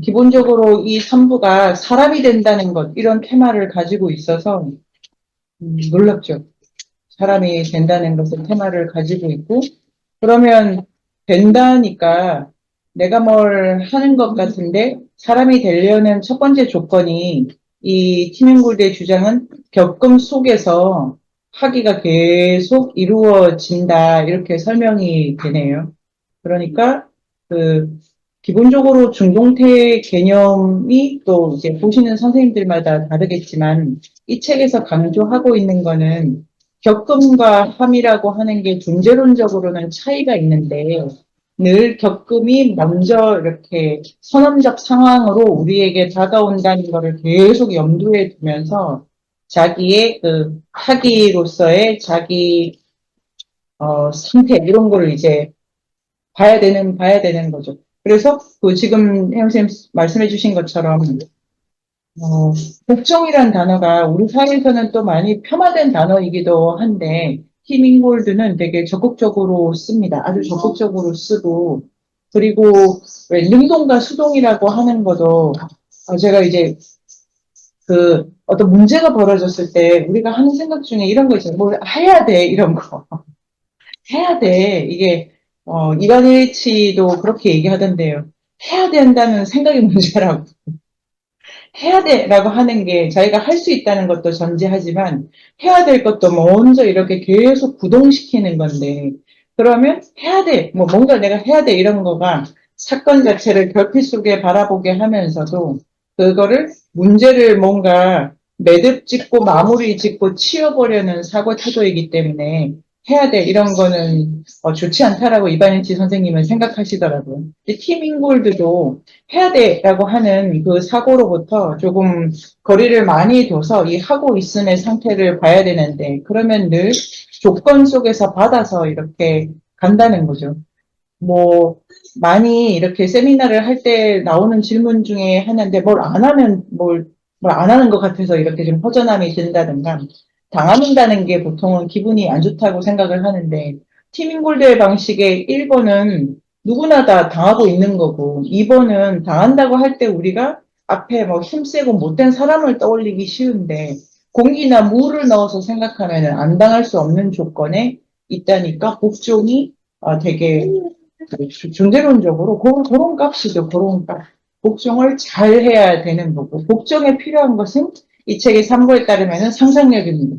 기본적으로 이 3부가 사람이 된다는 것, 이런 테마를 가지고 있어서 놀랍죠. 사람이 된다는 것을 테마를 가지고 있고, 그러면 된다니까 내가 뭘 하는 것 같은데 사람이 되려는 첫 번째 조건이 이 티민골드의 주장은 겪음 속에서 하기가 계속 이루어진다 이렇게 설명이 되네요. 그러니까 그 기본적으로 중동태 개념이 또 이제 보시는 선생님들마다 다르겠지만 이 책에서 강조하고 있는 거는 겪음과 함이라고 하는 게 존재론적으로는 차이가 있는데 늘 겪음이 먼저 이렇게 선언적 상황으로 우리에게 다가온다는 것을 계속 염두에 두면서 자기의 그 학위로서의 자기 상태 이런 거를 이제 봐야 되는 거죠. 그래서 그 지금 혜영 선생님 말씀해 주신 것처럼 복종이란 단어가 우리 사회에서는 또 많이 폄하된 단어이기도 한데 팀인골드는 되게 적극적으로 씁니다. 아주 적극적으로 쓰고 그리고 왜 능동과 수동이라고 하는 것도 제가 이제 그 어떤 문제가 벌어졌을 때 우리가 하는 생각 중에 이런 거 있잖아요. 뭘 해야 돼 이런 거 해야 돼 이게 이반 일치도 그렇게 얘기하던데요. 해야 된다는 생각이 문제라고. 해야 돼라고 하는 게 자기가 할 수 있다는 것도 전제하지만 해야 될 것도 먼저 이렇게 계속 구동시키는 건데 그러면 해야 돼, 뭐 뭔가 내가 해야 돼 이런 거가 사건 자체를 결핍 속에 바라보게 하면서도 그거를 문제를 뭔가 매듭 짓고 마무리 짓고 치워보려는 사고 태도이기 때문에 해야 돼 이런 거는 좋지 않다라고 이반인치 선생님은 생각하시더라고요. 팀 인골드도 해야 돼라고 하는 그 사고로부터 조금 거리를 많이 둬서 이 하고 있음의 상태를 봐야 되는데 그러면 늘 조건 속에서 받아서 이렇게 간다는 거죠. 뭐 많이 이렇게 세미나를 할 때 나오는 질문 중에 하나인데 뭘 안 하면 뭘 안 하는 것 같아서 이렇게 좀 허전함이 든다든가 당한다는 게 보통은 기분이 안 좋다고 생각을 하는데 티민골드의 방식의 1번은 누구나 다 당하고 있는 거고 2번은 당한다고 할 때 우리가 앞에 뭐 힘세고 못된 사람을 떠올리기 쉬운데 공기나 물을 넣어서 생각하면 안 당할 수 없는 조건에 있다니까 복종이 되게 존재론적으로 그런 값이죠. 그런 값. 복종을 잘 해야 되는 거고 복종에 필요한 것은 이 책의 3부에 따르면 상상력입니다.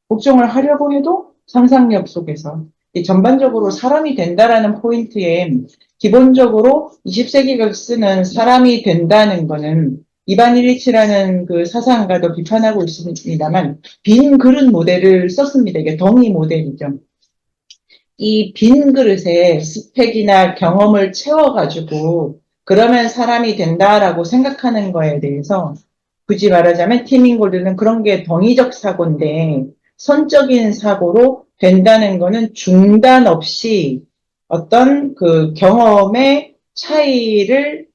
복종을 하려고 해도 상상력 속에서 전반적으로 사람이 된다라는 포인트에 기본적으로 20세기가 쓰는 사람이 된다는 거는 이반 일리치라는 그 사상가도 비판하고 있습니다만 빈 그릇 모델을 썼습니다. 이게 덩이 모델이죠. 이 빈 그릇에 스펙이나 경험을 채워가지고 그러면 사람이 된다라고 생각하는 거에 대해서 굳이 말하자면 티민골드는 그런 게 덩이적 사고인데 선적인 사고로 된다는 거는 중단 없이 어떤 그 경험의 차이를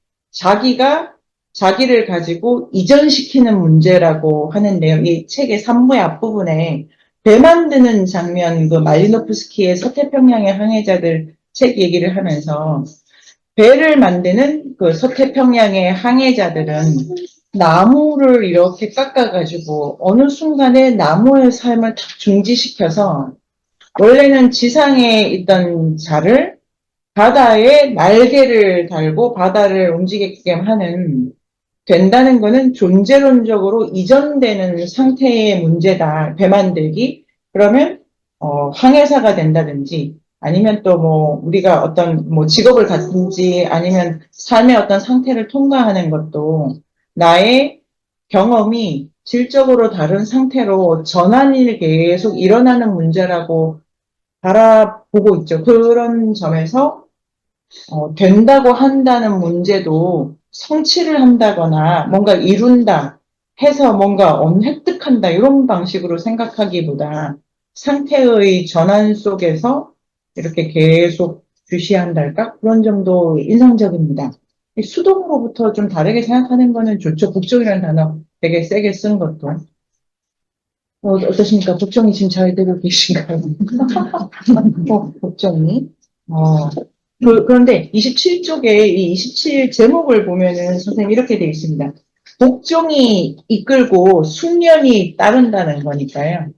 자기를 가지고 이전시키는 문제라고 하는데요. 이 책의 3부의 앞부분에 배 만드는 장면, 그 말리노프스키의 서태평양의 항해자들 책 얘기를 하면서 배를 만드는 그 서태평양의 항해자들은 나무를 이렇게 깎아가지고 어느 순간에 나무의 삶을 탁 중지시켜서 원래는 지상에 있던 자를 바다에 날개를 달고 바다를 움직이게끔 하는 된다는 거는 존재론적으로 이전되는 상태의 문제다. 배 만들기. 그러면 항해사가 된다든지 아니면 또 뭐 우리가 어떤 뭐 직업을 갖든지 아니면 삶의 어떤 상태를 통과하는 것도 나의 경험이 질적으로 다른 상태로 전환이 계속 일어나는 문제라고 바라보고 있죠. 그런 점에서 된다고 한다는 문제도 성취를 한다거나 뭔가 이룬다 해서 뭔가 획득한다 이런 방식으로 생각하기보다 상태의 전환 속에서 이렇게 계속 주시한달까 그런 점도 인상적입니다. 수동으로부터 좀 다르게 생각하는 거는 좋죠. 복종이라는 단어 되게 세게 쓴 것도. 어떠십니까? 복종이 지금 잘 되고 계신가요? 복종이. 그런데 27쪽에 이 27 제목을 보면은 선생님 이렇게 되어 있습니다. 복종이 이끌고 숙련이 따른다는 거니까요.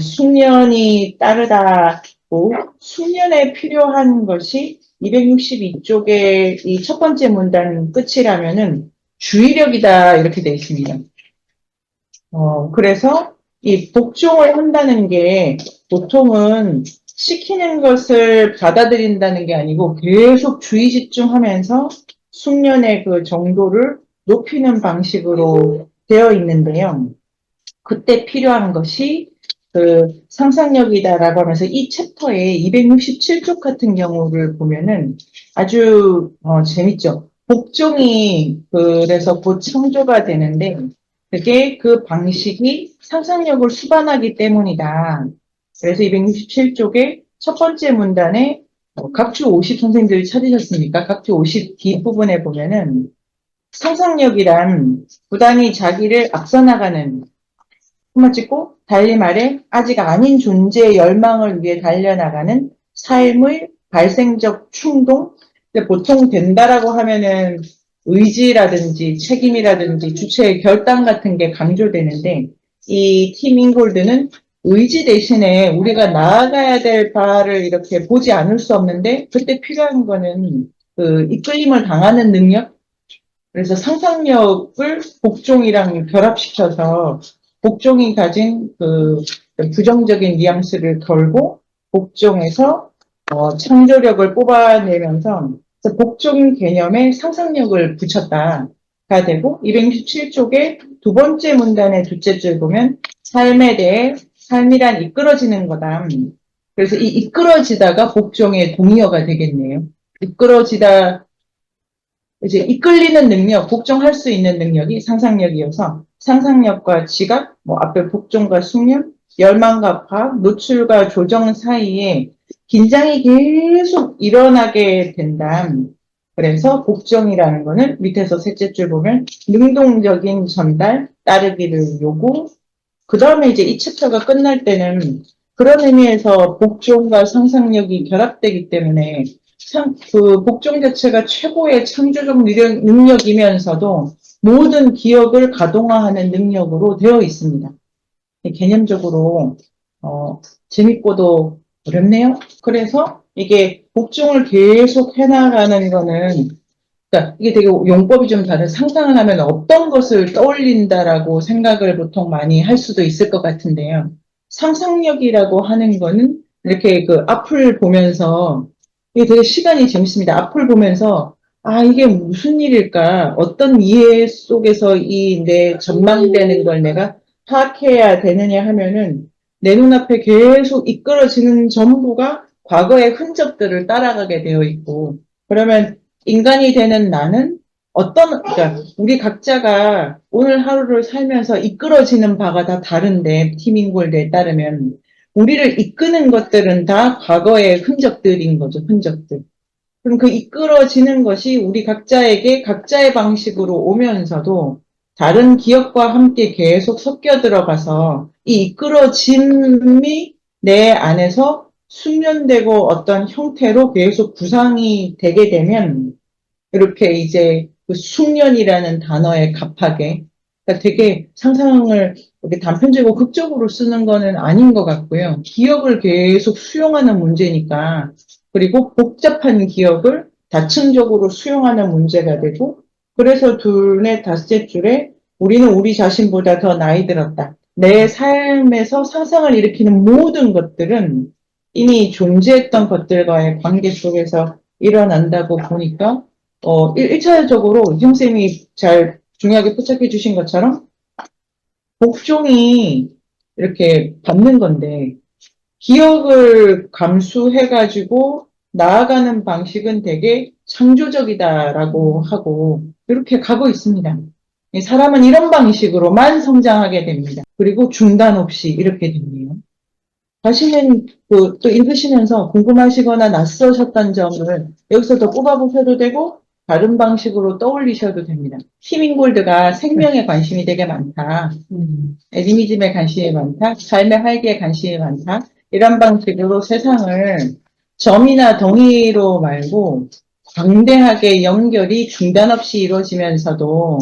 숙련이 따르다고 숙련에 필요한 것이 262쪽의 이 첫 번째 문단 끝이라면은 주의력이다 이렇게 되어 있습니다. 그래서 이 복종을 한다는 게 보통은 시키는 것을 받아들인다는 게 아니고 계속 주의 집중하면서 숙련의 그 정도를 높이는 방식으로 되어 있는데요. 그때 필요한 것이 그 상상력이다라고 하면서 이 챕터의 267쪽 같은 경우를 보면은 아주 재밌죠. 복종이 그래서 곧 창조가 되는데 그게 그 방식이 상상력을 수반하기 때문이다. 그래서 267쪽의 첫 번째 문단에 각주 50 선생님들이 찾으셨습니까? 각주 50 뒷부분에 보면은 상상력이란 부단히 자기를 앞서 나가는 콤마 찍고 달리 말해 아직 아닌 존재의 열망을 위해 달려나가는 삶의 발생적 충동. 근데 보통 된다라고 하면은 의지라든지 책임이라든지 주체의 결단 같은 게 강조되는데 이 팀 인골드는 의지 대신에 우리가 나아가야 될 바를 이렇게 보지 않을 수 없는데 그때 필요한 거는 그 이끌림을 당하는 능력. 그래서 상상력을 복종이랑 결합시켜서 복종이 가진 그 부정적인 뉘앙스를 덜고 복종에서 창조력을 뽑아내면서 복종 개념에 상상력을 붙였다가 되고 267쪽의 두 번째 문단의 둘째 줄 보면 삶에 대해 삶이란 이끌어지는 거다. 그래서 이 이끌어지다가 복종의 동의어가 되겠네요. 이끌어지다 이제 이끌리는 능력, 복종할 수 있는 능력이 상상력이어서 상상력과 지각, 뭐 앞에 복종과 숙련, 열망과 파악, 노출과 조정 사이에 긴장이 계속 일어나게 된다. 그래서 복종이라는 거는 밑에서 셋째 줄 보면 능동적인 전달, 따르기를 요구, 그 다음에 이제 이 챕터가 끝날 때는 그런 의미에서 복종과 상상력이 결합되기 때문에 그 복종 자체가 최고의 창조적 능력이면서도 모든 기억을 가동화하는 능력으로 되어 있습니다. 개념적으로 재밌고도 어렵네요. 그래서 이게 복종을 계속 해나가는 거는 그러니까 이게 되게 용법이 좀 다른 상상을 하면 어떤 것을 떠올린다라고 생각을 보통 많이 할 수도 있을 것 같은데요. 상상력이라고 하는 거는 이렇게 그 앞을 보면서 이게 되게 시간이 재밌습니다. 앞을 보면서 아 이게 무슨 일일까? 어떤 이해 속에서 이 내 전망되는 걸 내가 파악해야 되느냐 하면은 내 눈앞에 계속 이끌어지는 전부가 과거의 흔적들을 따라가게 되어 있고 그러면 인간이 되는 나는 그러니까 우리 각자가 오늘 하루를 살면서 이끌어지는 바가 다 다른데, 팀인골드에 따르면, 우리를 이끄는 것들은 다 과거의 흔적들인 거죠, 흔적들. 그럼 그 이끌어지는 것이 우리 각자에게 각자의 방식으로 오면서도 다른 기억과 함께 계속 섞여 들어가서 이 이끌어짐이 내 안에서 숙련되고 어떤 형태로 계속 구상이 되게 되면 이렇게 이제 그 숙련이라는 단어에 값하게 그러니까 되게 상상을 이렇게 단편적이고 극적으로 쓰는 거는 아닌 것 같고요. 기억을 계속 수용하는 문제니까 그리고 복잡한 기억을 다층적으로 수용하는 문제가 되고 그래서 둘의 다섯째 줄에 우리는 우리 자신보다 더 나이 들었다. 내 삶에서 상상을 일으키는 모든 것들은 이미 존재했던 것들과의 관계 속에서 일어난다고 보니까 1차적으로 형쌤이 잘 중요하게 포착해 주신 것처럼 복종이 이렇게 받는 건데 기억을 감수해가지고 나아가는 방식은 되게 창조적이다라고 하고 이렇게 가고 있습니다. 사람은 이런 방식으로만 성장하게 됩니다. 그리고 중단 없이 이렇게 됩니다. 다시는 또 읽으시면서 궁금하시거나 낯서셨던 점을 여기서 더 뽑아보셔도 되고 다른 방식으로 떠올리셔도 됩니다. 티밍골드가 생명에 관심이 되게 많다. 애니미즘에 관심이 많다. 삶의 활기에 관심이 많다. 이런 방식으로 세상을 점이나 덩이로 말고 광대하게 연결이 중단 없이 이루어지면서도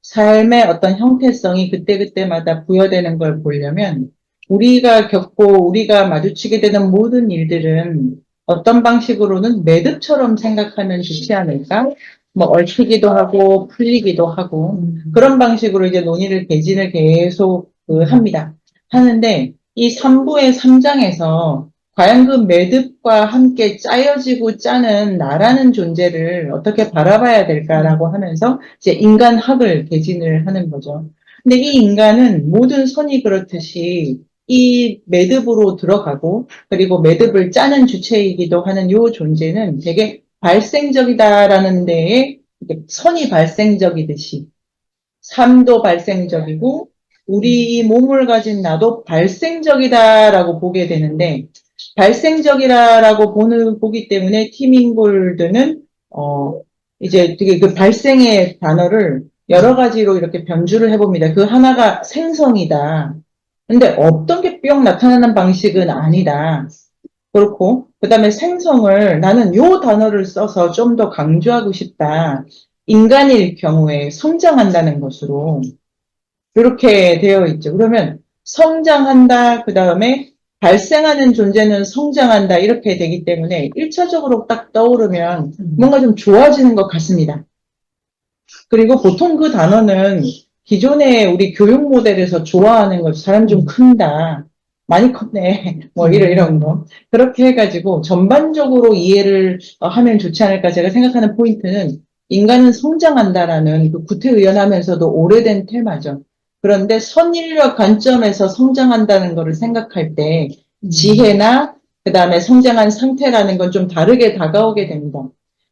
삶의 어떤 형태성이 그때그때마다 부여되는 걸 보려면 우리가 겪고 우리가 마주치게 되는 모든 일들은 어떤 방식으로는 매듭처럼 생각하면 좋지 않을까? 뭐 얽히기도 하고 풀리기도 하고 그런 방식으로 이제 논의를 개진을 계속 합니다. 하는데 이 3부의 3장에서 과연 그 매듭과 함께 짜여지고 짜는 나라는 존재를 어떻게 바라봐야 될까라고 하면서 이제 인간학을 개진을 하는 거죠. 근데 이 인간은 모든 선이 그렇듯이 이 매듭으로 들어가고 그리고 매듭을 짜는 주체이기도 하는 요 존재는 되게 발생적이다라는 데에 선이 발생적이듯이 삶도 발생적이고 우리 몸을 가진 나도 발생적이다라고 보게 되는데 발생적이라고 보기 때문에 티밍골드는 이제 되게 그 발생의 단어를 여러 가지로 이렇게 변주를 해봅니다. 그 하나가 생성이다. 근데 어떤 게 뿅 나타나는 방식은 아니다. 그렇고 그다음에 생성을 나는 요 단어를 써서 좀 더 강조하고 싶다. 인간일 경우에 성장한다는 것으로 이렇게 되어 있죠. 그러면 성장한다, 그 다음에 발생하는 존재는 성장한다, 이렇게 되기 때문에 1차적으로 딱 떠오르면 뭔가 좀 좋아지는 것 같습니다. 그리고 보통 그 단어는 기존의 우리 교육 모델에서 좋아하는 것, 사람 좀 큰다, 많이 컸네, 뭐 이런 거. 그렇게 해가지고 전반적으로 이해를 하면 좋지 않을까 제가 생각하는 포인트는 인간은 성장한다라는 그 구태의연하면서도 오래된 테마죠. 그런데 선인력 관점에서 성장한다는 것을 생각할 때 지혜나 그 다음에 성장한 상태라는 건 좀 다르게 다가오게 됩니다.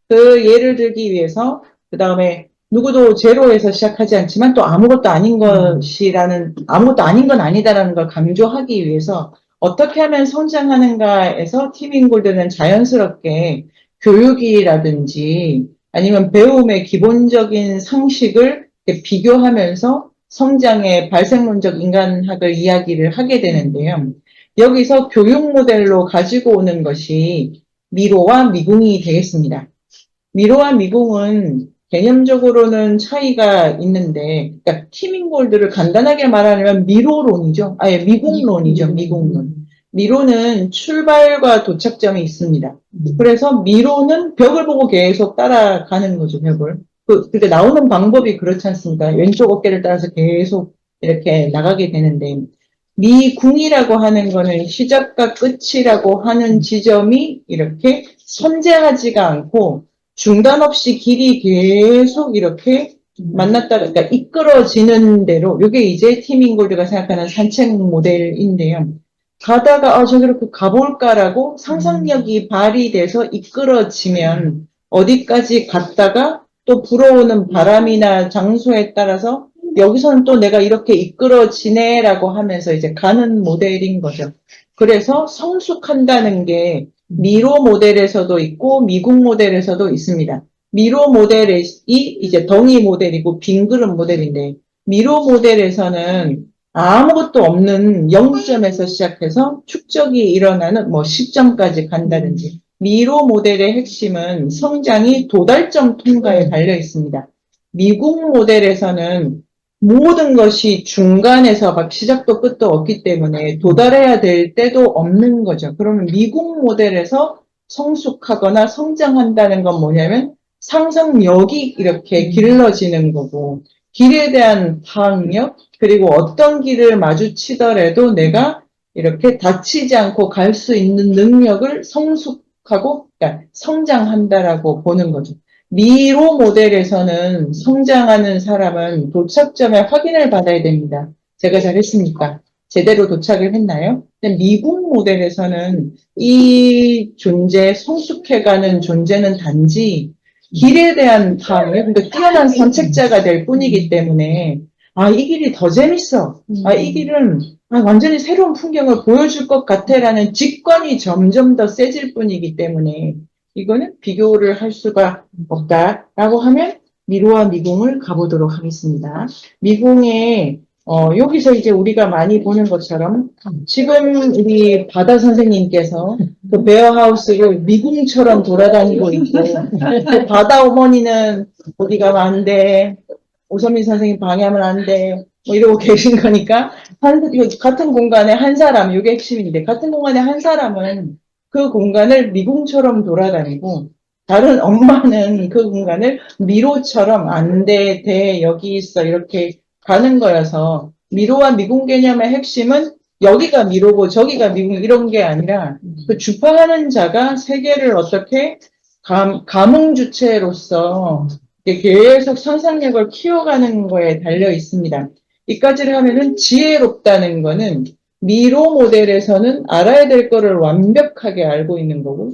그 예를 들기 위해서 그 다음에 누구도 제로에서 시작하지 않지만 또 아무것도 아닌 것이라는 아무것도 아닌 건 아니다라는 걸 강조하기 위해서 어떻게 하면 성장하는가에서 티빙 골드는 자연스럽게 교육이라든지 아니면 배움의 기본적인 상식을 비교하면서 성장의 발생론적 인간학을 이야기를 하게 되는데요. 여기서 교육 모델로 가지고 오는 것이 미로와 미궁이 되겠습니다. 미로와 미궁은 개념적으로는 차이가 있는데, 그러니까 티밍골드를 간단하게 말하면 미로론이죠. 아예 미궁론이죠. 미궁론. 미로는 출발과 도착점이 있습니다. 그래서 미로는 벽을 보고 계속 따라가는 거죠, 벽을. 그러니까 나오는 방법이 그렇지 않습니까? 왼쪽 어깨를 따라서 계속 이렇게 나가게 되는데, 미궁이라고 하는 거는 시작과 끝이라고 하는 지점이 이렇게 선재하지가 않고 중단 없이 길이 계속 이렇게 만났다, 그러니까 이끌어지는 대로, 이게 이제 티밍골드가 생각하는 산책 모델인데요. 가다가, 저기로 가볼까라고 상상력이 발휘돼서 이끌어지면 어디까지 갔다가 또 불어오는 바람이나 장소에 따라서 여기서는 또 내가 이렇게 이끌어지네라고 하면서 이제 가는 모델인 거죠. 그래서 성숙한다는 게 미로 모델에서도 있고 미국 모델에서도 있습니다. 미로 모델이 이제 덩이 모델이고 빈 그릇 모델인데 미로 모델에서는 아무것도 없는 0점에서 시작해서 축적이 일어나는 뭐 10점까지 간다든지 미로 모델의 핵심은 성장이 도달점 통과에 달려 있습니다. 미국 모델에서는 모든 것이 중간에서 막 시작도 끝도 없기 때문에 도달해야 될 때도 없는 거죠. 그러면 미국 모델에서 성숙하거나 성장한다는 건 뭐냐면 상상력이 이렇게 길러지는 거고 길에 대한 파악력 그리고 어떤 길을 마주치더라도 내가 이렇게 다치지 않고 갈 수 있는 능력을 성숙하고 그러니까 성장한다라고 보는 거죠. 미로 모델에서는 성장하는 사람은 도착점에 확인을 받아야 됩니다. 제가 잘했습니까? 제대로 도착을 했나요? 근데 미국 모델에서는 이 존재, 성숙해가는 존재는 단지 길에 대한 파악력, 그러니까 뛰어난 선택자가 될 뿐이기 때문에 이 길이 더 재밌어. 이 길은 완전히 새로운 풍경을 보여줄 것 같아라는 직관이 점점 더 세질 뿐이기 때문에 이거는 비교를 할 수가 없다라고 하면 미로와 미궁을 가보도록 하겠습니다. 미궁에 여기서 이제 우리가 많이 보는 것처럼 지금 우리 바다 선생님께서 그 베어하우스를 미궁처럼 돌아다니고 있고, 그 바다 어머니는 어디 가면 안 돼. 오선민 선생님 방해하면 안 돼. 뭐 이러고 계신 거니까, 같은 공간에 한 사람, 이게 핵심인데, 같은 공간에 한 사람은 그 공간을 미궁처럼 돌아다니고, 다른 엄마는 그 공간을 미로처럼 안 돼, 돼, 여기 있어, 이렇게 가는 거여서, 미로와 미궁 개념의 핵심은 여기가 미로고 저기가 미궁 이런 게 아니라, 그 주파하는 자가 세계를 어떻게 감흥주체로서 계속 상상력을 키워가는 거에 달려 있습니다. 이까지를 하면은 지혜롭다는 거는 미로 모델에서는 알아야 될 거를 완벽하게 알고 있는 거고,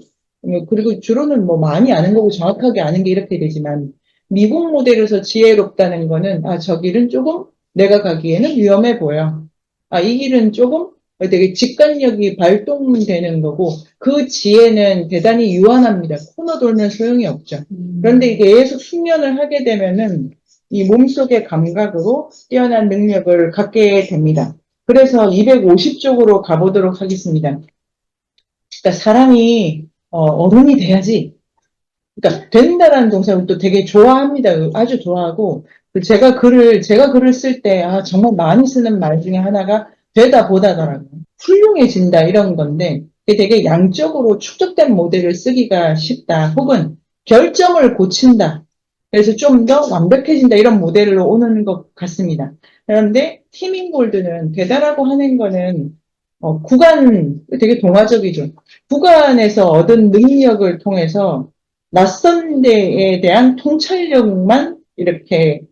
그리고 주로는 뭐 많이 아는 거고 정확하게 아는 게 이렇게 되지만, 미국 모델에서 지혜롭다는 거는, 아, 저 길은 조금 내가 가기에는 위험해 보여. 아, 이 길은 조금 되게 직관력이 발동되는 거고, 그 지혜는 대단히 유한합니다. 코너 돌면 소용이 없죠. 그런데 이게 계속 숙련을 하게 되면은 이 몸속의 감각으로 뛰어난 능력을 갖게 됩니다. 그래서 250쪽으로 가보도록 하겠습니다. 그러니까 사람이 어른이 돼야지. 그러니까 된다라는 동사를 또 되게 좋아합니다. 아주 좋아하고 제가 글을 쓸 때 정말 많이 쓰는 말 중에 하나가 되다 보다더라고요. 훌륭해진다 이런 건데 되게 양적으로 축적된 모델을 쓰기가 쉽다. 혹은 결점을 고친다. 그래서 좀 더 완벽해진다 이런 모델로 오는 것 같습니다. 그런데 티밍골드는 되다라고 하는 거는 구간 되게 동화적이죠. 구간에서 얻은 능력을 통해서 낯선 데에 대한 통찰력만 이렇게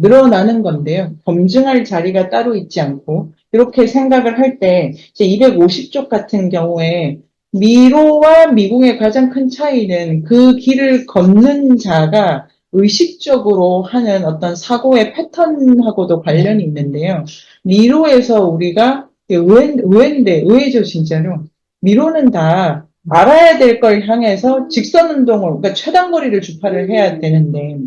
늘어나는 건데요. 검증할 자리가 따로 있지 않고 이렇게 생각을 할 때 250쪽 같은 경우에 미로와 미궁의 가장 큰 차이는 그 길을 걷는 자가 의식적으로 하는 어떤 사고의 패턴하고도 관련이 있는데요. 미로에서 우리가 의외죠 진짜로. 미로는 다 알아야 될 걸 향해서 직선 운동을, 그러니까 최단거리를 주파를 해야 되는데,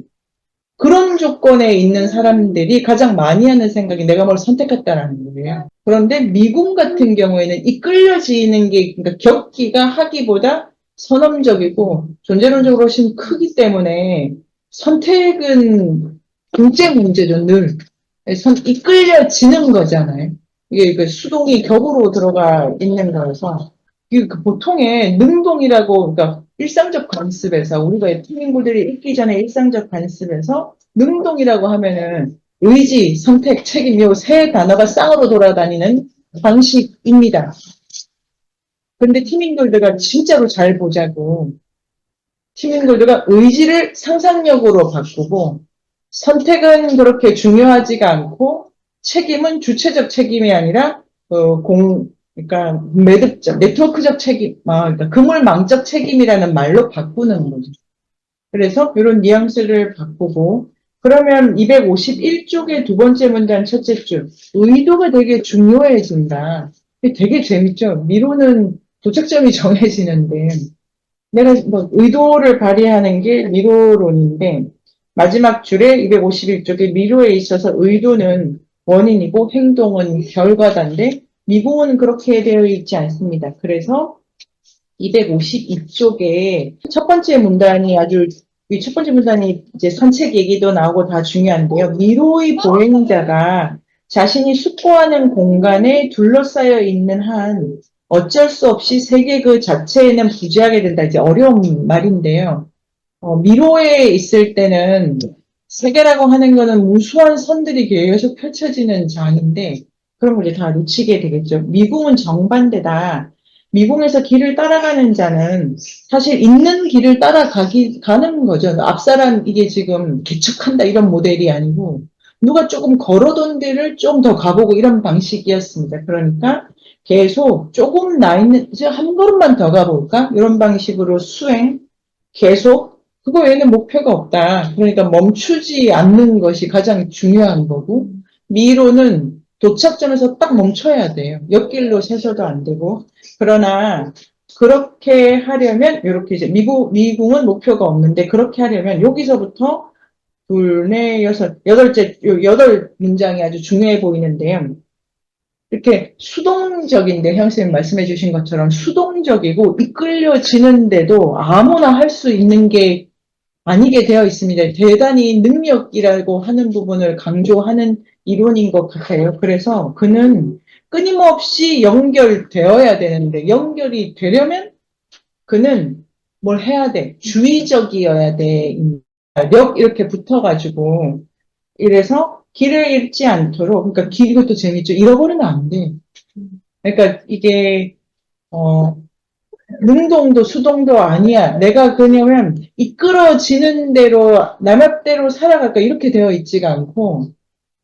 그런 조건에 있는 사람들이 가장 많이 하는 생각이 내가 뭘 선택했다라는 거예요. 그런데 미궁 같은 경우에는 이끌려지는 게, 그러니까 겪기가 하기보다 선험적이고 존재론적으로 훨씬 크기 때문에 선택은 경제 문제죠, 늘. 이끌려지는 거잖아요. 이게 그 수동이 격으로 들어가 있는 거여서. 그 보통의 능동이라고, 그러니까 일상적 관습에서, 우리가 티민구들이 읽기 전에 일상적 관습에서 능동이라고 하면은 의지, 선택, 책임, 요 세 단어가 쌍으로 돌아다니는 방식입니다. 근데 티민골드가 진짜로 잘 보자고. 티민골드가 의지를 상상력으로 바꾸고, 선택은 그렇게 중요하지가 않고, 책임은 주체적 책임이 아니라, 그러니까 매듭적, 네트워크적 책임, 그러니까 그물망적 책임이라는 말로 바꾸는 거죠. 그래서 이런 뉘앙스를 바꾸고, 그러면 251쪽의 두 번째 문단 첫째 줄, 의도가 되게 중요해진다. 되게 재밌죠? 미로는 도착점이 정해지는데, 내가 뭐 의도를 발휘하는 게 미로론인데, 마지막 줄에 251쪽에 미로에 있어서 의도는 원인이고 행동은 결과단데, 미궁은 그렇게 되어 있지 않습니다. 그래서 252쪽에 첫 번째 문단이 이 첫 번째 문단이 이제 선책 얘기도 나오고 다 중요한데요. 미로의 보행자가 자신이 숙고하는 공간에 둘러싸여 있는 한 어쩔 수 없이 세계 그 자체에는 부재하게 된다. 이제 어려운 말인데요. 미로에 있을 때는 세계라고 하는 거는 무수한 선들이 계속 펼쳐지는 장인데 그런 걸 이제 다 놓치게 되겠죠. 미궁은 정반대다. 미궁에서 길을 따라가는 자는 사실 있는 길을 가는 거죠. 앞사람 이게 지금 개척한다 이런 모델이 아니고 누가 조금 걸어둔 데를 좀 더 가보고 이런 방식이었습니다. 그러니까 계속 조금 나 있는 이제 한 걸음만 더 가볼까 이런 방식으로 수행 계속 그거 외에는 목표가 없다. 그러니까 멈추지 않는 것이 가장 중요한 거고 미로는 도착점에서 딱 멈춰야 돼요. 옆길로 새서도 안 되고 그러나 그렇게 하려면 이렇게 이제 미궁은 목표가 없는데 그렇게 하려면 여기서부터 둘, 넷, 여덟, 여덟 문장이 아주 중요해 보이는데요. 이렇게 수동적인데, 형수님 말씀해 주신 것처럼 수동적이고 이끌려지는데도 아무나 할 수 있는 게 아니게 되어 있습니다. 대단히 능력이라고 하는 부분을 강조하는 이론인 것 같아요. 그래서 그는 끊임없이 연결되어야 되는데, 연결이 되려면 그는 뭘 해야 돼? 주의적이어야 돼. 력 이렇게 붙어가지고. 이래서 길을 잃지 않도록, 그러니까 이것도 재밌죠. 잃어버리면 안 돼. 그러니까 이게, 어, 능동도 수동도 아니야. 내가 그냐면 이끌어지는 대로 내 맘대로 살아갈까 이렇게 되어 있지가 않고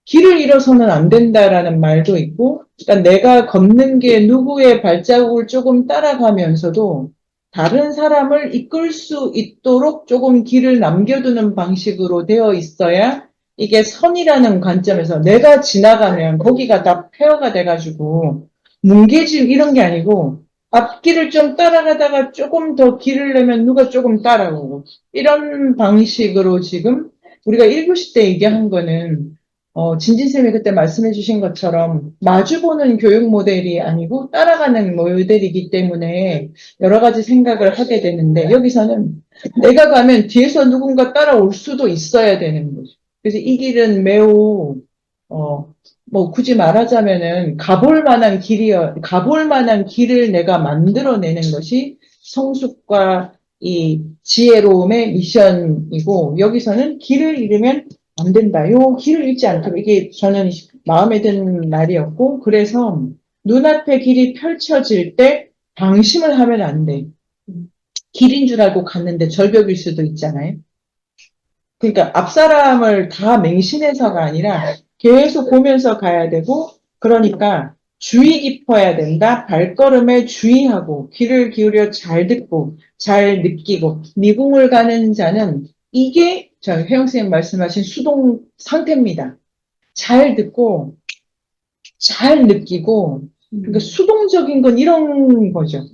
길을 잃어서는 안 된다라는 말도 있고, 그러니까 내가 걷는 게 누구의 발자국을 조금 따라가면서도 다른 사람을 이끌 수 있도록 조금 길을 남겨두는 방식으로 되어 있어야 이게 선이라는 관점에서 내가 지나가면 거기가 다 폐허가 돼가지고 뭉개짐 이런 게 아니고 앞길을 좀 따라가다가 조금 더 길을 내면 누가 조금 따라오고 이런 방식으로 지금 우리가 1교시 때 얘기한 거는 진진쌤이 그때 말씀해 주신 것처럼 마주보는 교육 모델이 아니고 따라가는 모델이기 때문에 여러 가지 생각을 하게 되는데 여기서는 내가 가면 뒤에서 누군가 따라올 수도 있어야 되는 거죠. 그래서 이 길은 매우, 뭐 굳이 말하자면은 가볼 만한 길을 내가 만들어내는 것이 성숙과 이 지혜로움의 미션이고 여기서는 길을 잃으면 안 된다. 요 길을 잃지 않도록 이게 저는 마음에 드는 말이었고 그래서 눈앞에 길이 펼쳐질 때 방심을 하면 안 돼. 길인 줄 알고 갔는데 절벽일 수도 있잖아요. 그러니까 앞 사람을 다 맹신해서가 아니라 계속 보면서 가야 되고 그러니까 주의 깊어야 된다. 발걸음에 주의하고 귀를 기울여 잘 듣고 잘 느끼고 미궁을 가는 자는 이게 저 혜영 선생님 말씀하신 수동 상태입니다. 잘 듣고 잘 느끼고 그러니까 수동적인 건 이런 거죠.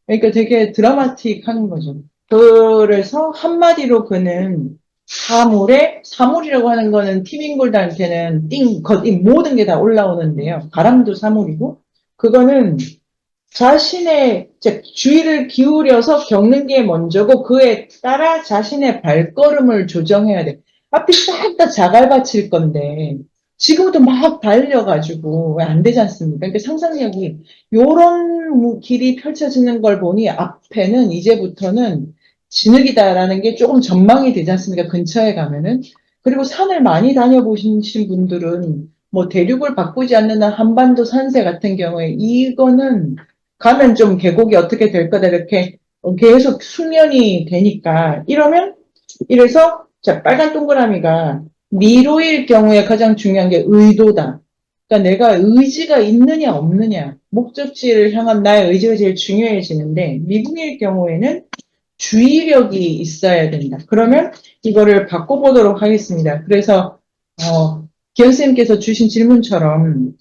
그러니까 되게 드라마틱한 거죠. 그래서 한마디로 그는 사물이라고 하는 거는 티밍골드한테는 모든 게 다 올라오는데요. 바람도 사물이고, 그거는 자신의 주의를 기울여서 겪는 게 먼저고, 그에 따라 자신의 발걸음을 조정해야 돼. 앞이 싹 다 자갈밭일 건데, 지금부터 막 달려가지고, 왜 안 되지 않습니까? 그러니까 상상력이, 요런 길이 펼쳐지는 걸 보니, 앞에는 이제부터는 진흙이다라는 게 조금 전망이 되지 않습니까? 근처에 가면은. 그리고 산을 많이 다녀보신 분들은, 뭐 대륙을 바꾸지 않는 한 한반도 산세 같은 경우에, 이거는 가면 좀 계곡이 어떻게 될 거다, 이렇게 계속 숙련이 되니까. 이래서, 자, 빨간 동그라미가 미로일 경우에 가장 중요한 게 의도다. 그러니까 내가 의지가 있느냐, 없느냐. 목적지를 향한 나의 의지가 제일 중요해지는데, 미궁일 경우에는 주의력이 있어야 된다. 그러면 이거를 바꿔보도록 하겠습니다. 그래서, 기현쌤께서 주신 질문처럼,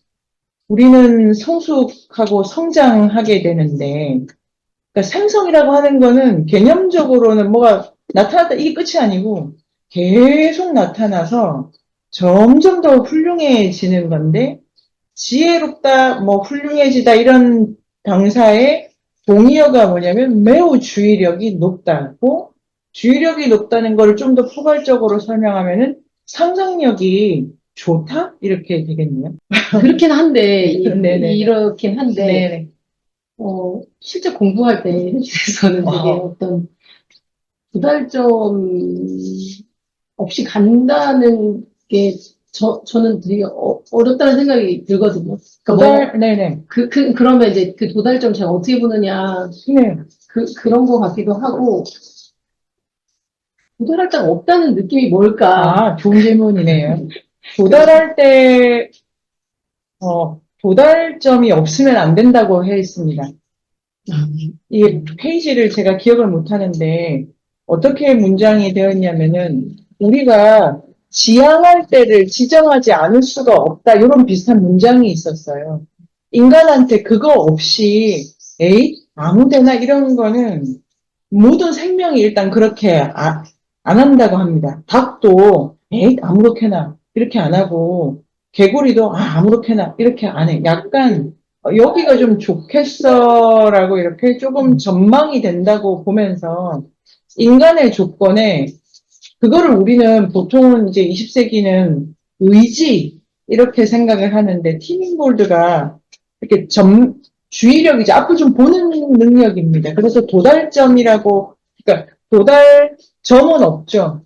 우리는 성숙하고 성장하게 되는데, 그러니까 생성이라고 하는 거는 개념적으로는 뭐가 나타났다, 이게 끝이 아니고 계속 나타나서 점점 더 훌륭해지는 건데, 지혜롭다, 뭐 훌륭해지다, 이런 당사의 동의어가 뭐냐면 매우 주의력이 높다고, 주의력이 높다는 걸 좀 더 포괄적으로 설명하면은 상상력이 좋다? 이렇게 되겠네요. 그렇긴 한데, 네네. 이렇긴 한데, 네네. 실제 공부할 때, 현실에서는 되게 어떤 부달점 없이 간다는 게, 저는 되게 어렵다는 생각이 들거든요. 그러니까 네네. 그러면 이제 그 도달점 제가 어떻게 보느냐, 네. 그런 거 같기도 하고, 도달할 데가 없다는 느낌이 뭘까? 좋은 질문이네요. 도달할 때, 도달점이 없으면 안 된다고 해 있습니다. 이 페이지를 제가 기억을 못 하는데, 어떻게 문장이 되어 있냐면은, 우리가 지향할 때를 지정하지 않을 수가 없다. 이런 비슷한 문장이 있었어요. 인간한테 그거 없이, 아무데나 이런 거는 모든 생명이 일단 그렇게 안 한다고 합니다. 닭도, 아무렇게나 이렇게 안 하고, 개구리도 아무렇게나 이렇게 안 해. 약간 여기가 좀 좋겠어라고 이렇게 조금 전망이 된다고 보면서 인간의 조건에 그거를 우리는 보통은 이제 20세기는 의지 이렇게 생각을 하는데 티밍골드가 이렇게 주의력이지 앞을 좀 보는 능력입니다. 그래서 도달점이라고 그러니까 도달점은 없죠.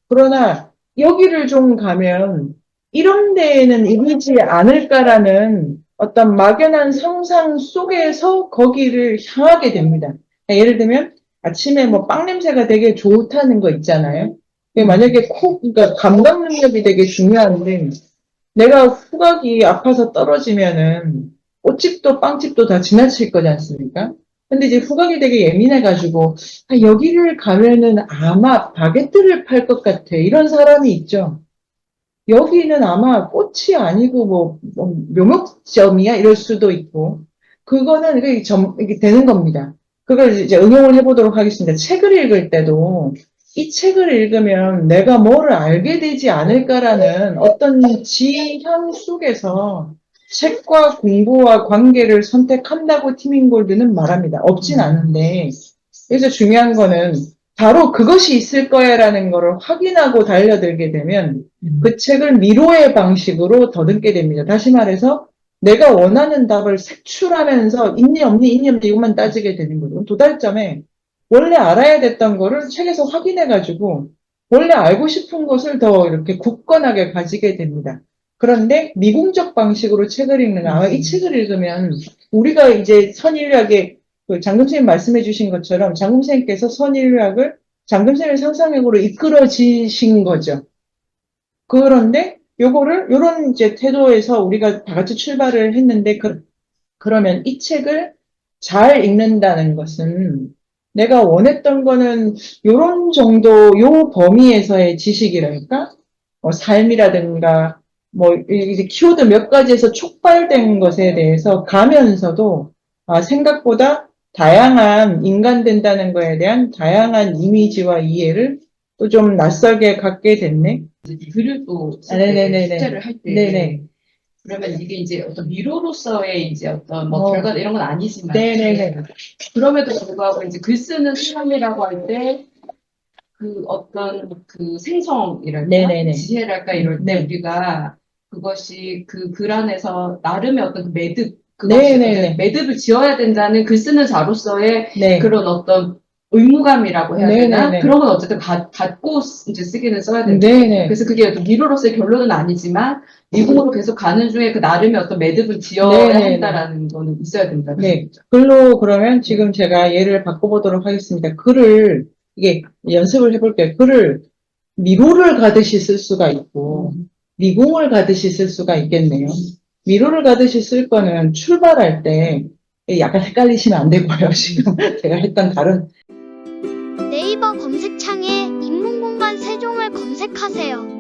그러나 여기를 좀 가면 이런 데에는 이르지 않을까라는 어떤 막연한 상상 속에서 거기를 향하게 됩니다. 그러니까 예를 들면 아침에 뭐 빵 냄새가 되게 좋다는 거 있잖아요. 만약에 그러니까 감각 능력이 되게 중요한데 내가 후각이 아파서 떨어지면은 꽃집도 빵집도 다 지나칠 거지 않습니까? 근데 이제 후각이 되게 예민해가지고 여기를 가면은 아마 바게트를 팔 것 같아 이런 사람이 있죠. 여기는 아마 꽃이 아니고 뭐 묘목점이야 이럴 수도 있고 그거는 이게 되는 겁니다. 그걸 이제 응용을 해보도록 하겠습니다. 책을 읽을 때도 이 책을 읽으면 내가 뭐를 알게 되지 않을까라는 어떤 지향 속에서 책과 공부와 관계를 선택한다고 티밍골드는 말합니다. 없진 않은데 그래서 중요한 거는 바로 그것이 있을 거야라는 거를 확인하고 달려들게 되면 그 책을 미로의 방식으로 더듬게 됩니다. 다시 말해서 내가 원하는 답을 색출하면서 있니 없니 있니 없니 이것만 따지게 되는 거죠. 도달점에 원래 알아야 됐던 거를 책에서 확인해가지고 원래 알고 싶은 것을 더 이렇게 굳건하게 가지게 됩니다. 그런데 미궁적 방식으로 책을 읽는 아마 이 책을 읽으면 우리가 이제 선인류학의 그 장금생님 말씀해 주신 것처럼 장금생님께서 선인류학을 장금생의 상상력으로 이끌어지신 거죠. 그런데 요런 이제 태도에서 우리가 다 같이 출발을 했는데 그러면 이 책을 잘 읽는다는 것은 내가 원했던 거는 요런 정도 요 범위에서의 지식이랄까? 삶이라든가 뭐 이제 키워드 몇 가지에서 촉발된 것에 대해서 가면서도 생각보다 다양한 인간 된다는 거에 대한 다양한 이미지와 이해를 또 좀 낯설게 갖게 됐네. 글을 또 네네네네. 숙제를 할 때 네네. 그러면 이게 이제 어떤 미로로서의 이제 어떤 뭐 어. 결과 이런 건 아니지만 네네네. 그럼에도 불구하고 이제 글 쓰는 사람이라고 할 때 그 어떤 그 생성이랄까 네네네. 지혜랄까 이럴 때 네. 우리가 그것이 그 글 안에서 나름의 어떤 그 매듭 그것이 네네네. 어떤 매듭을 지어야 된다는 글 쓰는 자로서의 네. 그런 어떤 의무감이라고 해야 되나 네네네. 그런 건 어쨌든 갖고 이제 쓰기는 써야 된다. 네네. 그래서 그게 어떤 미로로서의 결론은 아니지만 미국으로 계속 가는 중에 그 나름의 어떤 매듭을 지어야 네네네. 한다라는 거는 있어야 된다는 네. 거죠. 글로 그러면 지금 제가 예를 바꿔보도록 하겠습니다. 글을 이게 연습을 해볼게요. 글을 미로를 가듯이 쓸 수가 있고 미궁을 가듯이 쓸 수가 있겠네요. 미로를 가듯이 쓸 거는 출발할 때 약간 헷갈리시면 안 되고요. 지금 제가 했던 다른 네이버 검색창에 인문공간 세종을 검색하세요.